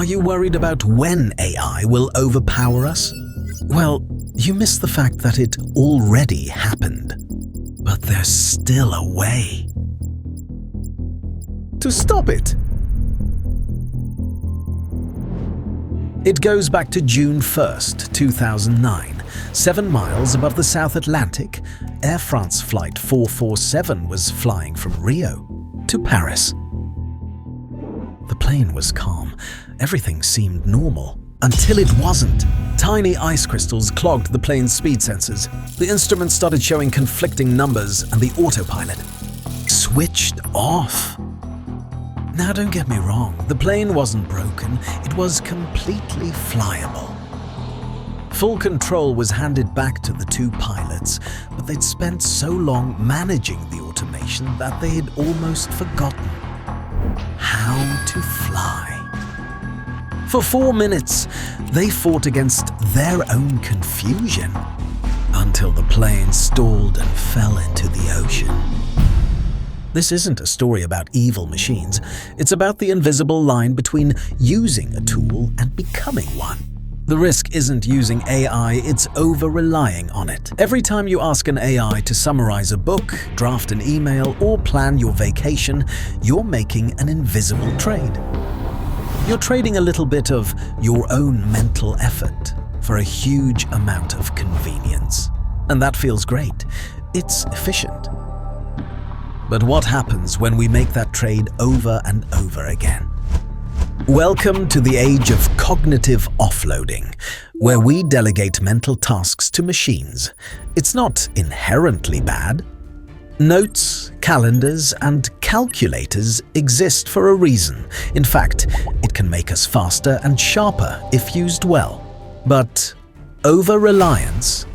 Are you worried about when AI will overpower us? Well, you miss the fact that it already happened. But there's still a way to stop it. It goes back to June 1st, 2009. 7 miles above the South Atlantic, Air France Flight 447 was flying from Rio to Paris. The plane was calm. Everything seemed normal. Until it wasn't. Tiny ice crystals clogged the plane's speed sensors. The instruments started showing conflicting numbers and the autopilot switched off. Now don't get me wrong, the plane wasn't broken, it was completely flyable. Full control was handed back to the 2 pilots, but they'd spent so long managing the automation that they had almost forgotten how to fly. For 4 minutes, they fought against their own confusion until the plane stalled and fell into the ocean. This isn't a story about evil machines. It's about the invisible line between using a tool and becoming one. The risk isn't using AI, it's over-relying on it. Every time you ask an AI to summarize a book, draft an email, or plan your vacation, you're making an invisible trade. You're trading a little bit of your own mental effort for a huge amount of convenience. And that feels great. It's efficient. But what happens when we make that trade over and over again? Welcome to the age of cognitive offloading, where we delegate mental tasks to machines. It's not inherently bad. Notes, calendars, and calculators exist for a reason. In fact, it can make us faster and sharper if used well. But over-reliance?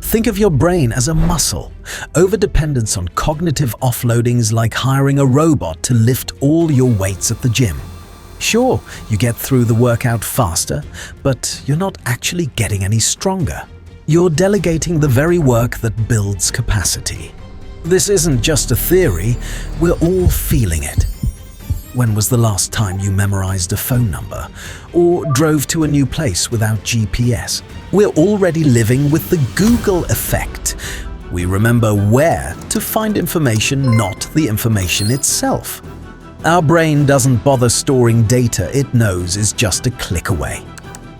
Think of your brain as a muscle. Overdependence on cognitive offloading is like hiring a robot to lift all your weights at the gym. Sure, you get through the workout faster, but you're not actually getting any stronger. You're delegating the very work that builds capacity. This isn't just a theory, we're all feeling it. When was the last time you memorized a phone number or drove to a new place without GPS? We're already living with the Google effect. We remember where to find information, not the information itself. Our brain doesn't bother storing data it knows is just a click away.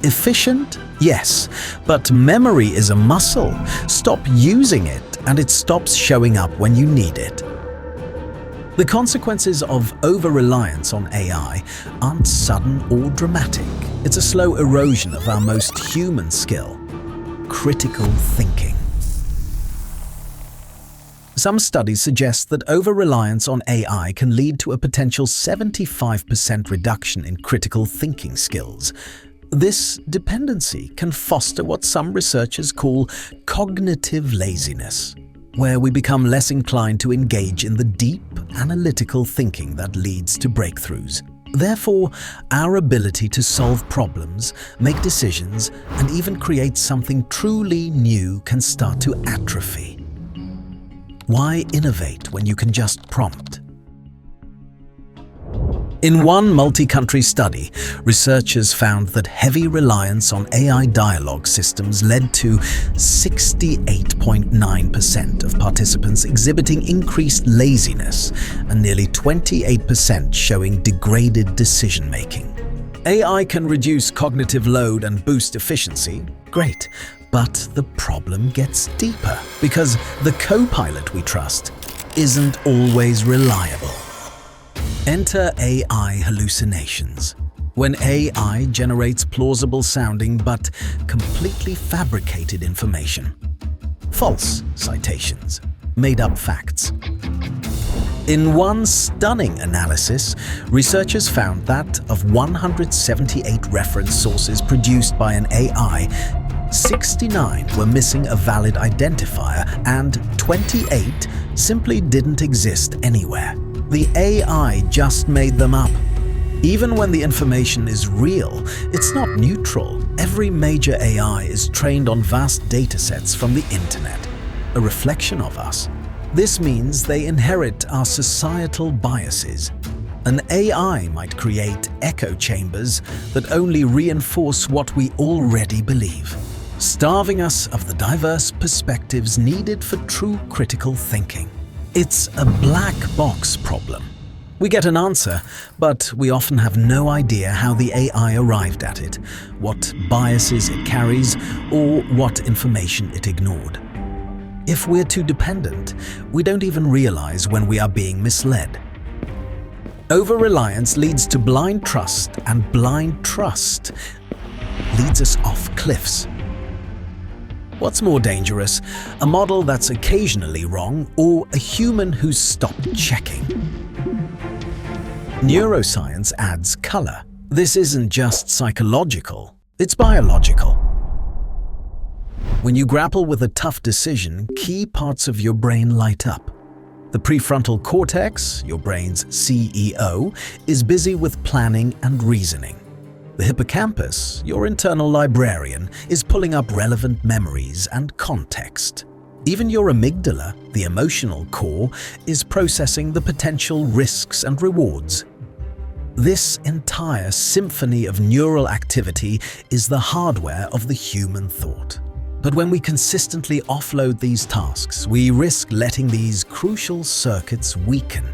Efficient? Yes, but memory is a muscle. Stop using it and it stops showing up when you need it. The consequences of over-reliance on AI aren't sudden or dramatic. It's a slow erosion of our most human skill, critical thinking. Some studies suggest that over-reliance on AI can lead to a potential 75% reduction in critical thinking skills. This dependency can foster what some researchers call cognitive laziness, where we become less inclined to engage in the deep, analytical thinking that leads to breakthroughs. Therefore, our ability to solve problems, make decisions, and even create something truly new can start to atrophy. Why innovate when you can just prompt? In one multi-country study, researchers found that heavy reliance on AI dialogue systems led to 68.9% of participants exhibiting increased laziness and nearly 28% showing degraded decision-making. AI can reduce cognitive load and boost efficiency. Great. But the problem gets deeper because the co-pilot we trust isn't always reliable. Enter AI hallucinations. When AI generates plausible sounding but completely fabricated information. False citations, made up facts. In one stunning analysis, researchers found that of 178 reference sources produced by an AI, 69 were missing a valid identifier and 28 simply didn't exist anywhere. The AI just made them up. Even when the information is real, it's not neutral. Every major AI is trained on vast datasets from the internet, a reflection of us. This means they inherit our societal biases. An AI might create echo chambers that only reinforce what we already believe, starving us of the diverse perspectives needed for true critical thinking. It's a black box problem. We get an answer, but we often have no idea how the AI arrived at it, what biases it carries, or what information it ignored. If we're too dependent, we don't even realize when we are being misled. Over-reliance leads to blind trust, and blind trust leads us off cliffs. What's more dangerous, a model that's occasionally wrong or a human who's stopped checking? Neuroscience adds color. This isn't just psychological, it's biological. When you grapple with a tough decision, key parts of your brain light up. The prefrontal cortex, your brain's CEO, is busy with planning and reasoning. The hippocampus, your internal librarian, is pulling up relevant memories and context. Even your amygdala, the emotional core, is processing the potential risks and rewards. This entire symphony of neural activity is the hardware of the human thought. But when we consistently offload these tasks, we risk letting these crucial circuits weaken.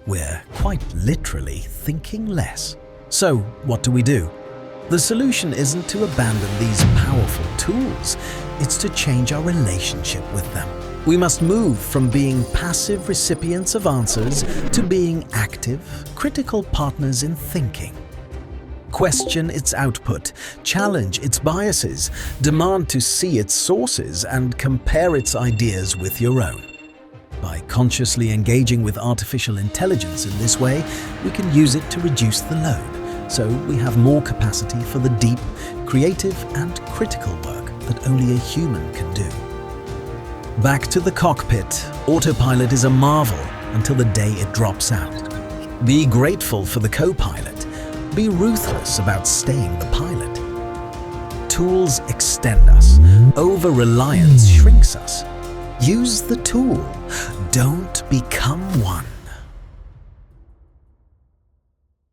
We're quite literally thinking less. So, what do? The solution isn't to abandon these powerful tools, it's to change our relationship with them. We must move from being passive recipients of answers to being active, critical partners in thinking. Question its output, challenge its biases, demand to see its sources, and compare its ideas with your own. By consciously engaging with artificial intelligence in this way, we can use it to reduce the load, so we have more capacity for the deep, creative, and critical work that only a human can do. Back to the cockpit, autopilot is a marvel until the day it drops out. Be grateful for the co-pilot. Be ruthless about staying the pilot. Tools extend us. Over-reliance shrinks us. Use the tool. Don't become one.